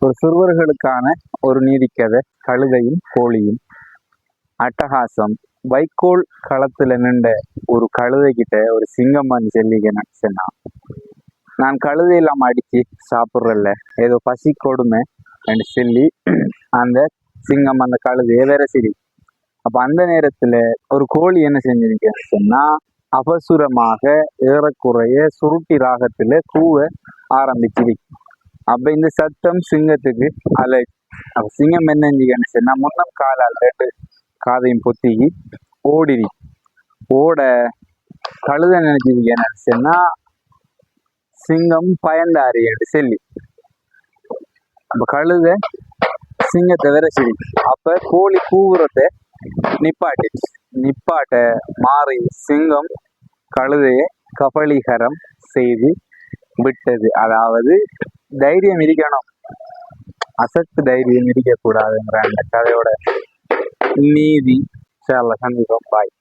ஒரு சிறுவர்களுக்கான ஒரு நீதிக்கதை, கழுதையும் கோழியும். அட்டகாசம். வைக்கோல் களத்துல நின்ற ஒரு கழுதை கிட்ட ஒரு சிங்கம் வந்து சொல்லிக்கன்னா, நான் கழுதையெல்லாம் அடிச்சு சாப்பிட்றல, ஏதோ பசி கொடுமை என்று சொல்லி அந்த சிங்கம் அந்த கழுதையை வேற சரி. அப்ப அந்த நேரத்துல ஒரு கோழி என்ன செஞ்சிருக்கேன்னு சொன்னா, அவசரமாக ஏறக்குறைய சுருட்டி ராகத்துல கூவ ஆரம்பிச்சிருக்கு. அப்ப இந்த சத்தம் சிங்கத்துக்கு அலை. அப்ப சிங்கம் என்ன செஞ்சுக்கன்னு சொன்னா, முன்னம் காலால் ரெண்டு காதையும் பொத்திக்கி ஓடிரி. ஓட கழுதை நினைச்சதுக்கு என்ன சொன்னா, சிங்கம் பயந்தாரி என்று சொல்லி. அப்ப கழுதை சிங்கத்தை வேற சரி. அப்ப கோழி கூவுறத நிப்பாட்ட மாறி சிங்கம் கழுதைய கபலீகரம் செய்து விட்டது. அதாவது தைரியம் இருக்கணும், அசத்து தைரியம் இருக்கக்கூடாதுங்கிற அந்த கதையோட நீதி. சந்திப்போம். பாய்.